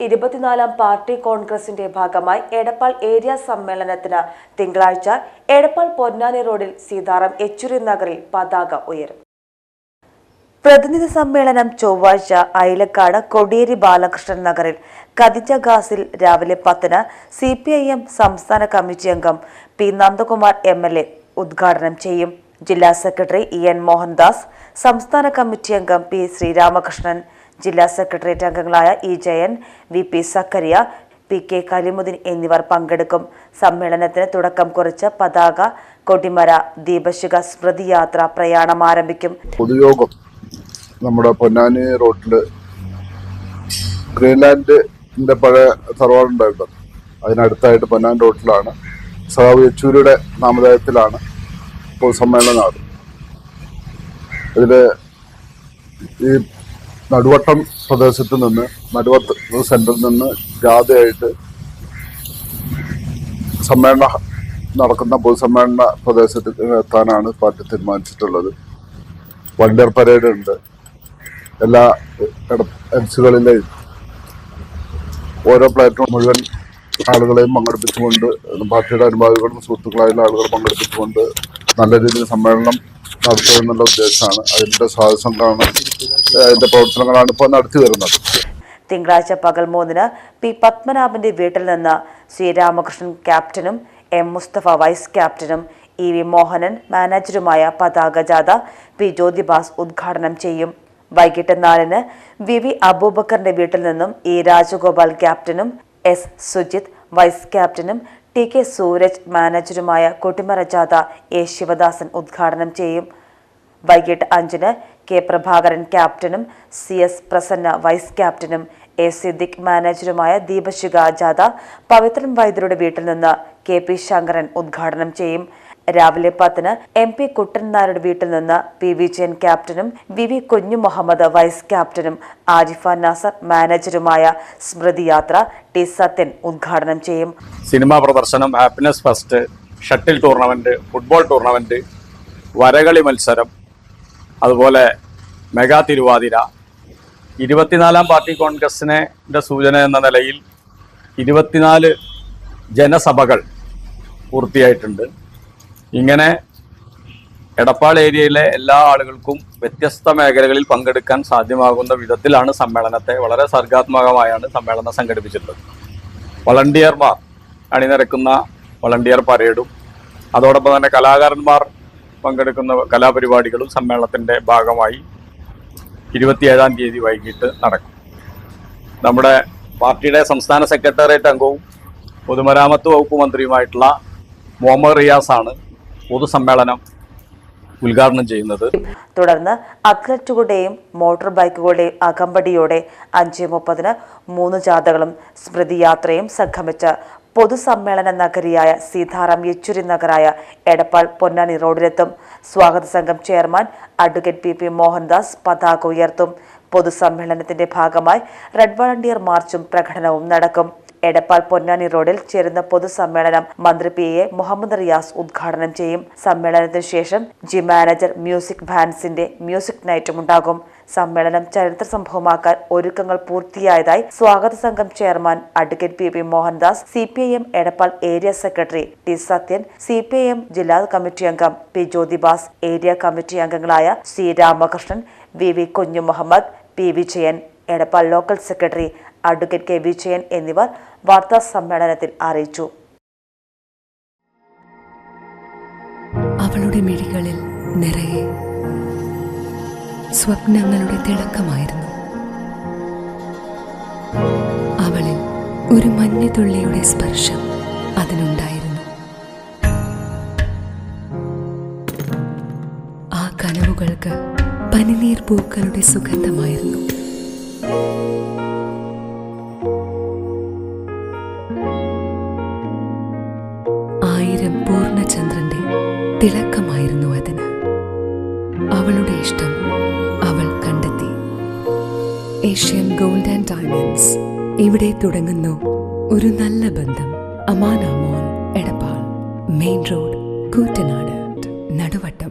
24ാം party കോൺഗ്രസിന്റെ ഭാഗമായി Edappal area സമ്മേളനത്തിന് തിങ്കളാഴ്ച എടപ്പാൾ പൊന്നാനി റോഡിൽ സീതാറാം യെച്ചൂരി നഗറിൽ പതാക ഉയരും. പ്രതിനിധി സമ്മേളനം ചൊവ്വാഴ്ച അയിലക്കാട് കൊടിയേരി ബാലകൃഷ്ണൻ നഗറിൽ ഖദീജ ഗാസിൽ രാവിലെ 10-ന് CPIM സംസ്ഥാന കമ്മിറ്റി അംഗം പി നന്ദകുമാർ MLA ഉദ്ഘാടനം ചെയ്യും. ജില്ലാ സെക്രട്ടറി EN മോഹൻദാസ്, സംസ്ഥാന കമ്മിറ്റി അംഗം P ശ്രീരാമകൃഷ്ണൻ, ജില്ലാ സെക്രട്ടേറിയറ്റ് അംഗങ്ങളായ E Jayan, VP Zacharia, PK Kalimuddin എന്നിവർ പങ്കെടുക്കും. സമ്മേളനത്തിന് തുടക്കം കുറിച്ച് പതാക, കൊടിമര, ദീപശിഖ സ്മൃതി യാത്ര പ്രയാണം ആരംഭിക്കും. പൊതുയോഗം നമ്മുടെ പൊന്നാനി റോഡില് ഗ്രീൻലാൻഡിന്റെ പഴയ തറവാടുണ്ടായിരുന്നു. അതിനടുത്തായിട്ട് പൊന്നാനി റോഡിലാണ് സഖാവ് യെച്ചൂരിയുടെ നാമധേയത്തിലാണ് പൊതുസമ്മേളനം നടന്നത്. ഇതില് ഈ നടുവട്ടം പ്രദേശത്ത് നിന്ന് നടുവട്ടം സെന്ററിൽ നിന്ന് ജാഥയായിട്ട് സമ്മേളനം നടക്കുന്ന പൊതുസമ്മേളന പ്രദേശത്ത് എത്താനാണ് പാർട്ടി തീരുമാനിച്ചിട്ടുള്ളത്. വണ്ടിയർ പരേഡ് ഉണ്ട്. എല്ലാ എഡ്സുകളിലെയും ഓരോ പ്ലാറ്റ്ഫോം മുഴുവൻ ആളുകളെയും പങ്കെടുപ്പിച്ചുകൊണ്ട് പാർട്ടിയുടെ അനുഭാവികളും സുഹൃത്തുക്കളായുള്ള ആളുകൾ പങ്കെടുപ്പിച്ചുകൊണ്ട് നല്ല രീതിയിൽ സമ്മേളനം നടത്തുക എന്നുള്ള ഉദ്ദേശമാണ്. അതിന്റെ സാഹസങ്ങളാണ്, അതിന്റെ പ്രവർത്തനങ്ങളാണ് ഇപ്പോൾ നടത്തി വരുന്നത്. തിങ്കളാഴ്ച പകൽ 3-ന് P പത്മനാഭന്റെ വീട്ടിൽ നിന്ന് ശ്രീരാമകൃഷ്ണൻ ക്യാപ്റ്റനും M മുസ്തഫ വൈസ് ക്യാപ്റ്റനും EV മോഹനൻ മാനേജറുമായ പതാക ജാഥ P ജ്യോതിബാസ് ഉദ്ഘാടനം ചെയ്യും. വൈകിട്ട് 4-ന് VV അബൂബക്കറിന്റെ വീട്ടിൽ നിന്നും E രാജഗോപാൽ ക്യാപ്റ്റനും S സുജിത് വൈസ് ക്യാപ്റ്റനും TK സൂരജ് മാനേജറുമായ കൊടിമര ജാഥ A ശിവദാസൻ ഉദ്ഘാടനം ചെയ്യും. വൈകിട്ട് 5-ന് K പ്രഭാകരൻ ക്യാപ്റ്റനും CS പ്രസന്ന വൈസ് ക്യാപ്റ്റനും A സിദ്ദിഖ് മാനേജറുമായ ദീപശിഖ ജാഥ പവിത്രൻ വൈദ്യരുടെ വീട്ടിൽ നിന്ന് KP ശങ്കരൻ ഉദ്ഘാടനം ചെയ്യും. രാവിലെ 10-ന് MP കുട്ടൻ നായരുടെ വീട്ടിൽ നിന്ന് P വിജയൻ ക്യാപ്റ്റനും VV കുഞ്ഞു മുഹമ്മദ് വൈസ് ക്യാപ്റ്റനും ആരിഫ നാസർ മാനേജറുമായ സ്മൃതി യാത്ര T സത്യൻ ഉദ്ഘാടനം ചെയ്യും. സിനിമാ പ്രദർശനം, happiness first, shuttle tournament, football tournament, വരകളി മത്സരം, അതുപോലെ മെഗാ തിരുവാതിര, 24ാം പാർട്ടി കോൺഗ്രസിന്റെ സൂചന എന്ന നിലയിൽ 24 ജനസഭകൾ പൂർത്തിയായിട്ടുണ്ട്. ഇങ്ങനെ എടപ്പാൾ ഏരിയയിലെ എല്ലാ ആളുകൾക്കും വ്യത്യസ്ത മേഖലകളിൽ പങ്കെടുക്കാൻ സാധ്യമാകുന്ന വിധത്തിലാണ് സമ്മേളനത്തെ വളരെ സർഗാത്മകമായാണ് സമ്മേളനം സംഘടിപ്പിച്ചിട്ടുള്ളത്. വളണ്ടിയർമാർ അണിനിരക്കുന്ന വളണ്ടിയർ പരേഡും അതോടൊപ്പം തന്നെ കലാകാരന്മാർ പങ്കെടുക്കുന്ന കലാപരിപാടികളും സമ്മേളനത്തിൻ്റെ ഭാഗമായി 27-ാം തീയതി വൈകിട്ട് നടക്കും. നമ്മുടെ പാർട്ടിയുടെ സംസ്ഥാന സെക്രട്ടേറിയറ്റ് അംഗവും പൊതുമരാമത്ത് വകുപ്പ് മന്ത്രിയുമായിട്ടുള്ള മുഹമ്മദ് റിയാസാണ് പൊതുസമ്മേളനം ഉദ്ഘാടനം ചെയ്യുന്നത്. തുടർന്ന് അത്ലറ്റുകളുടെയും മോട്ടോർ ബൈക്കുകളുടെയും അകമ്പടിയോടെ 5:30-ന് 3 ജാഥകളും സ്മൃതി യാത്രയും സംഗമിച്ച് പൊതുസമ്മേളന നഗരിയായ സീതാറാം യെച്ചൂരി നഗറായ എടപ്പാൾ പൊന്നാനി റോഡിലെത്തും. സ്വാഗത സംഘം ചെയർമാൻ അഡ്വക്കേറ്റ് PP മോഹൻദാസ് പതാക ഉയർത്തും. പൊതുസമ്മേളനത്തിന്റെ ഭാഗമായി റെഡ് വളണ്ടിയർ മാർച്ചും പ്രകടനവും നടക്കും. എടപ്പാൾ പൊന്നാനി റോഡിൽ ചേരുന്ന പൊതുസമ്മേളനം മന്ത്രി PA മുഹമ്മദ് റിയാസ് ഉദ്ഘാടനം ചെയ്യും. സമ്മേളനത്തിന് ശേഷം മാനേജർ മ്യൂസിക് ബാൻഡ്സിന്റെ മ്യൂസിക് നൈറ്റും ഉണ്ടാകും. സമ്മേളനം ചരിത്ര സംഭവമാക്കാൻ ഒരുക്കങ്ങൾ പൂർത്തിയായതായി സ്വാഗത സംഘം chairman advocate PP Mohandas, CPIM Edappal area secretary T Sathyan, CPIM ജില്ലാ കമ്മിറ്റി അംഗം P ജ്യോതിബാസ്, ഏരിയ കമ്മിറ്റി അംഗങ്ങളായ C Ramakrishnan, VV Kunhu Muhammad, P Vijayan, Edappal local secretary advocate K Vijayan എന്നിവർ വാർത്താ സമ്മേളനത്തിൽ അറിയിച്ചു. അവളുടെ മിഴികളിൽ നിറയെ സ്വപ്നങ്ങളുടെ തിളക്കമായിരുന്നു. അവളിൽ ഒരു മഞ്ഞുതുള്ളിയുടെ സ്പർശം അതിനുണ്ടായിരുന്നു. ആ കനവുകൾക്ക് പനിനീർ പൂക്കളുടെ സുഗന്ധമായിരുന്നു. ആയിരം പൂർണ്ണചന്ദ്രന്റെ തിളക്കമായിരുന്നു അതിന്. അവളുടെ ഇഷ്ടം അവൾ കണ്ടെത്തി. ഏഷ്യൻ ഗോൾഡ് ആൻഡ് ഡയമണ്ട്സ്, ഇവിടെ തുടങ്ങുന്നു ഒരു നല്ല ബന്ധം. അമാന മോൾ, എടപ്പാൾ, മെയിൻ റോഡ്, കൂറ്റനാട്, നടുവട്ടം.